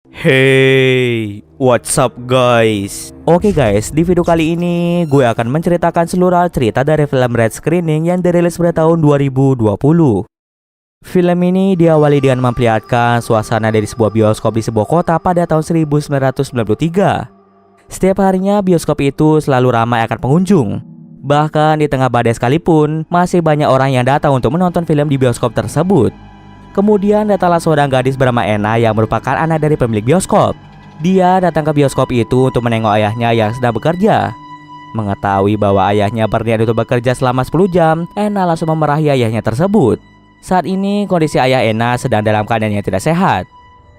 Hey, what's up guys? Oke guys, di video kali ini gue akan menceritakan seluruh cerita dari film Red Screening yang dirilis pada tahun 2020. Film ini diawali dengan memperlihatkan suasana dari sebuah bioskop di sebuah kota pada tahun 1993. Setiap harinya bioskop itu selalu ramai akan pengunjung. Bahkan di tengah badai sekalipun, masih banyak orang yang datang untuk menonton film di bioskop tersebut. Kemudian datanglah seorang gadis bernama Ena yang merupakan anak dari pemilik bioskop. Dia datang ke bioskop itu untuk menengok ayahnya yang sedang bekerja. Mengetahui bahwa ayahnya berniat untuk bekerja selama 10 jam, Ena langsung memarahi ayahnya tersebut. Saat ini kondisi ayah Ena sedang dalam keadaan yang tidak sehat.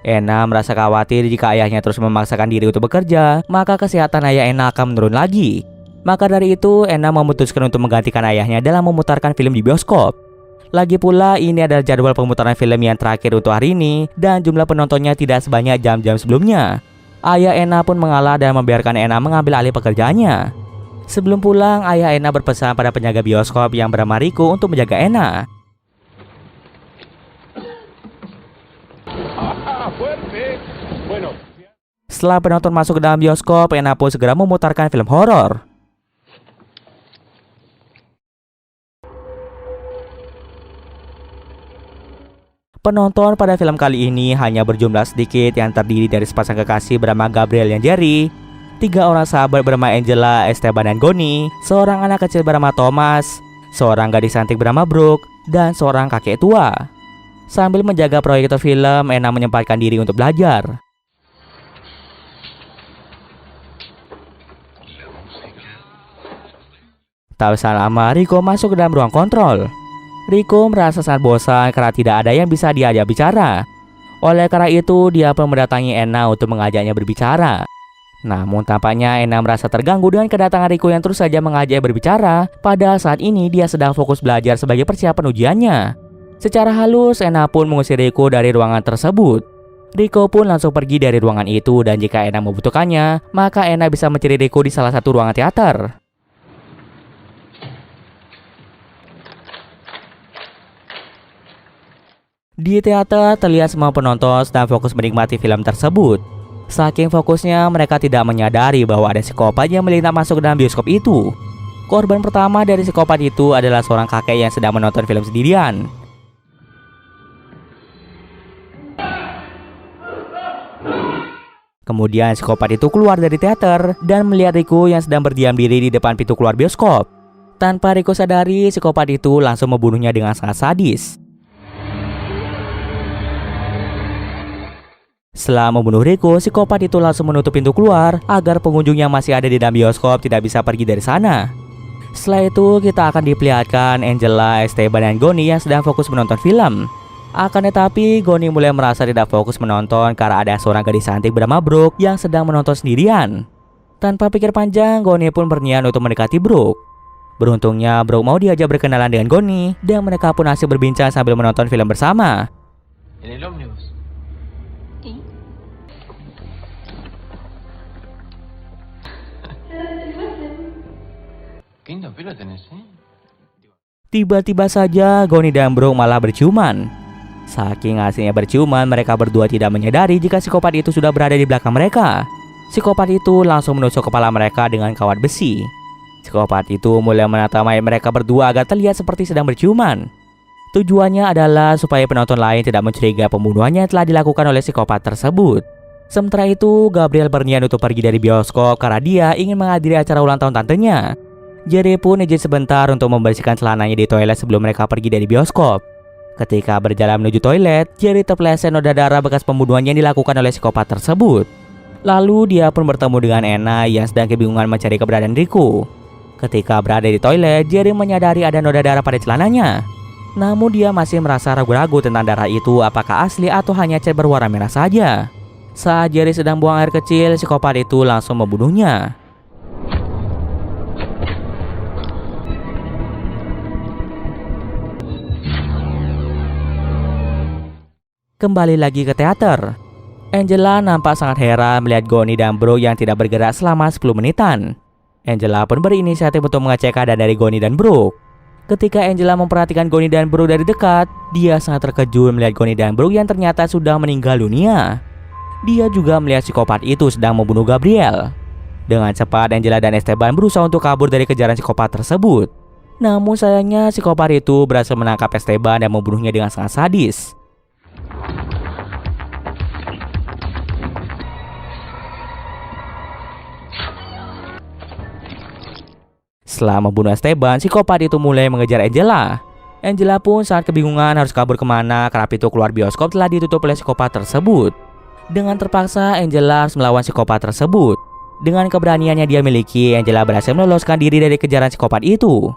Ena merasa khawatir jika ayahnya terus memaksakan diri untuk bekerja, maka kesehatan ayah Ena akan menurun lagi. Maka dari itu, Ena memutuskan untuk menggantikan ayahnya dalam memutarkan film di bioskop. Lagi pula, ini adalah jadwal pemutaran film yang terakhir untuk hari ini, dan jumlah penontonnya tidak sebanyak jam-jam sebelumnya. Ayah Ena pun mengalah dan membiarkan Ena mengambil alih pekerjaannya. Sebelum pulang, ayah Ena berpesan pada penjaga bioskop yang bernama Riko untuk menjaga Ena. Setelah penonton masuk ke dalam bioskop, Ena pun segera memutarkan film horor. Penonton pada film kali ini hanya berjumlah sedikit, yang terdiri dari sepasang kekasih bernama Gabriel dan Jerry, 3 orang sahabat bernama Angela, Esteban, dan Goni, seorang anak kecil bernama Thomas, seorang gadis cantik bernama Brooke, dan seorang kakek tua. Sambil menjaga proyektor film, Ena menyempatkan diri untuk belajar. Tak usah lama, Riko masuk ke dalam ruang kontrol. Riko merasa sangat bosan karena tidak ada yang bisa diajak bicara. Oleh karena itu, dia pun mendatangi Ena untuk mengajaknya berbicara. Namun tampaknya Ena merasa terganggu dengan kedatangan Riko yang terus saja mengajaknya berbicara, padahal saat ini dia sedang fokus belajar sebagai persiapan ujiannya. Secara halus, Ena pun mengusir Riko dari ruangan tersebut. Riko pun langsung pergi dari ruangan itu, dan jika Ena membutuhkannya, maka Ena bisa mencari Riko di salah satu ruangan teater. Di teater, terlihat semua penonton sedang fokus menikmati film tersebut. Saking fokusnya, mereka tidak menyadari bahwa ada psikopat yang melintas masuk ke dalam bioskop itu. Korban pertama dari psikopat itu adalah seorang kakek yang sedang menonton film sendirian. Kemudian psikopat itu keluar dari teater dan melihat Riko yang sedang berdiam diri di depan pintu keluar bioskop. Tanpa Riko sadari, psikopat itu langsung membunuhnya dengan sangat sadis. Setelah membunuh Riko, psikopat itu langsung menutup pintu keluar agar pengunjung yang masih ada di dalam bioskop tidak bisa pergi dari sana. Setelah itu, kita akan diperlihatkan Angela, Esteban, dan Goni yang sedang fokus menonton film. Akan tetapi, Goni mulai merasa tidak fokus menonton karena ada seorang gadis cantik bernama Brooke yang sedang menonton sendirian. Tanpa pikir panjang, Goni pun berniat untuk mendekati Brooke. Beruntungnya, Brooke mau diajak berkenalan dengan Goni, dan mereka pun asik berbincang sambil menonton film bersama. Tiba-tiba saja Goni dan Brooke malah berciuman. Saking asiknya berciuman, mereka berdua tidak menyadari jika psikopat itu sudah berada di belakang mereka. Psikopat itu langsung menusuk kepala mereka dengan kawat besi. Psikopat itu mulai menata mayat mereka berdua agar terlihat seperti sedang berciuman. Tujuannya adalah supaya penonton lain tidak mencurigai pembunuhannya yang telah dilakukan oleh psikopat tersebut. Sementara itu, Gabriel berniat untuk pergi dari bioskop karena dia ingin menghadiri acara ulang tahun tantenya. Jerry pun izin sebentar untuk membersihkan celananya di toilet sebelum mereka pergi dari bioskop. Ketika berjalan menuju toilet, Jerry terpeleset noda darah bekas pembunuhan yang dilakukan oleh psikopat tersebut. Lalu dia pun bertemu dengan Ena yang sedang kebingungan mencari keberadaan Riko. Ketika berada di toilet, Jerry menyadari ada noda darah pada celananya. Namun dia masih merasa ragu-ragu tentang darah itu apakah asli atau hanya cat berwarna merah saja. Saat Jerry sedang buang air kecil, psikopat itu langsung membunuhnya. Kembali lagi ke teater. Angela nampak sangat heran melihat Goni dan Brooke yang tidak bergerak selama 10 menitan. Angela pun berinisiatif untuk mengecek keadaan dari Goni dan Brooke. Ketika Angela memperhatikan Goni dan Brooke dari dekat, dia sangat terkejut melihat Goni dan Brooke yang ternyata sudah meninggal dunia. Dia juga melihat psikopat itu sedang membunuh Gabriel. Dengan cepat, Angela dan Esteban berusaha untuk kabur dari kejaran psikopat tersebut. Namun sayangnya psikopat itu berhasil menangkap Esteban dan membunuhnya dengan sangat sadis. Setelah membunuh Esteban, psikopat itu mulai mengejar Angela. Angela pun saat kebingungan harus kabur kemana karena pintu keluar bioskop telah ditutup oleh psikopat tersebut. Dengan terpaksa, Angela harus melawan psikopat tersebut. Dengan keberanian yang dia miliki, Angela berhasil meloloskan diri dari kejaran psikopat itu.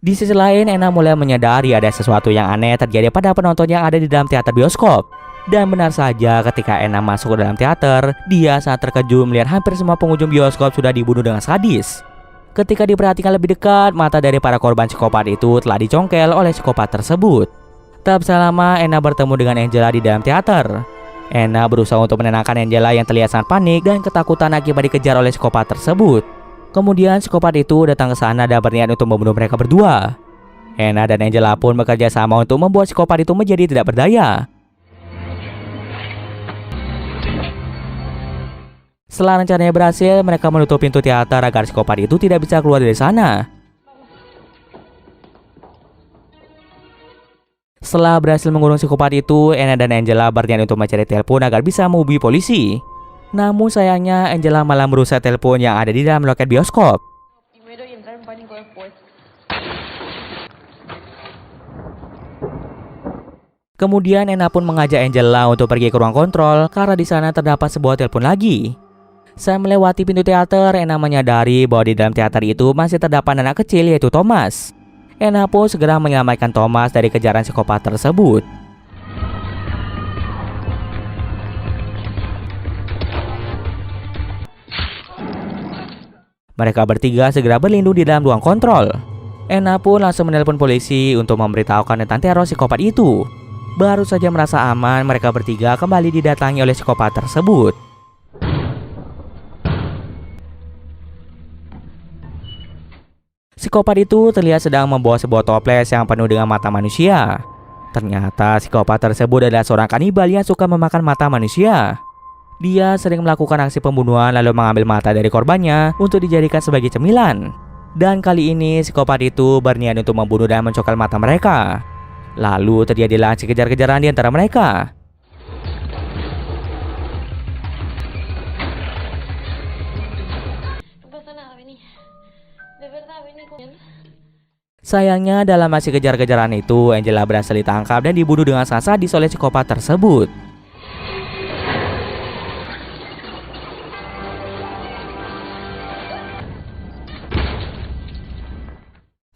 Di sisi lain, Anna mulai menyadari ada sesuatu yang aneh terjadi pada penonton yang ada di dalam teater bioskop. Dan benar saja, ketika Anna masuk ke dalam teater, dia sangat terkejut melihat hampir semua pengunjung bioskop sudah dibunuh dengan sadis. Ketika diperhatikan lebih dekat, mata dari para korban psikopat itu telah dicongkel oleh psikopat tersebut. Tak berselang lama, Anna bertemu dengan Angela di dalam teater. Anna berusaha untuk menenangkan Angela yang terlihat sangat panik dan ketakutan akibat dikejar oleh psikopat tersebut. Kemudian psikopat itu datang ke sana dan berniat untuk membunuh mereka berdua. Anna dan Angela pun bekerja sama untuk membuat psikopat itu menjadi tidak berdaya. Setelah rencananya berhasil, mereka menutup pintu teater agar psikopat itu tidak bisa keluar dari sana. Setelah berhasil mengurung psikopat itu, Anna dan Angela berniat untuk mencari telepon agar bisa menghubungi polisi. Namun sayangnya, Angela malah merusak telepon yang ada di dalam loket bioskop. Kemudian Anna pun mengajak Angela untuk pergi ke ruang kontrol karena di sana terdapat sebuah telepon lagi. Saat melewati pintu teater, Anna menyadari bahwa di dalam teater itu masih terdapat anak kecil yaitu Thomas. Anna pun segera menyelamatkan Thomas dari kejaran psikopat tersebut. Mereka bertiga segera berlindung di dalam ruang kontrol. Anna pun langsung menelpon polisi untuk memberitahukan tentang teror psikopat itu. Baru saja merasa aman, mereka bertiga kembali didatangi oleh psikopat tersebut. Psikopat itu terlihat sedang membawa sebuah toples yang penuh dengan mata manusia. Ternyata psikopat tersebut adalah seorang kanibal yang suka memakan mata manusia. Dia sering melakukan aksi pembunuhan lalu mengambil mata dari korbannya untuk dijadikan sebagai cemilan. Dan kali ini psikopat itu berniat untuk membunuh dan mencokal mata mereka. Lalu terjadilah aksi kejar-kejaran di antara mereka. Sayangnya dalam aksi kejar-kejaran itu, Angela berhasil ditangkap dan dibunuh dengan sangat sadis oleh psikopat tersebut.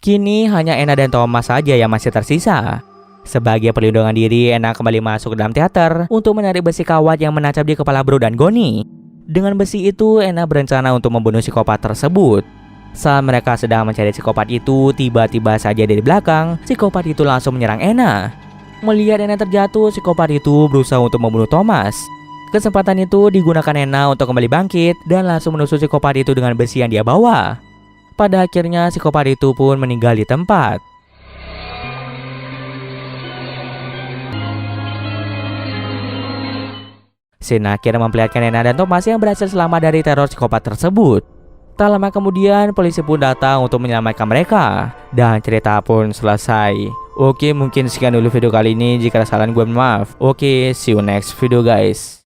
Kini hanya Anna dan Thomas saja yang masih tersisa. Sebagai perlindungan diri, Anna kembali masuk ke dalam teater untuk menarik besi kawat yang menancap di kepala Bro dan Goni. Dengan besi itu, Anna berencana untuk membunuh psikopat tersebut. Saat mereka sedang mencari psikopat itu, tiba-tiba saja dari belakang, psikopat itu langsung menyerang Anna. Melihat Anna terjatuh, psikopat itu berusaha untuk membunuh Thomas. Kesempatan itu digunakan Anna untuk kembali bangkit dan langsung menusuk psikopat itu dengan besi yang dia bawa. Pada akhirnya, psikopat itu pun meninggal di tempat. Scene akhir memperlihatkan Anna dan Thomas yang berhasil selamat dari teror psikopat tersebut. Tak lama kemudian, polisi pun datang untuk menyelamatkan mereka. Dan cerita pun selesai. Oke, mungkin sekian dulu video kali ini. Jika ada kesalahan gue maaf. Oke, see you next video guys.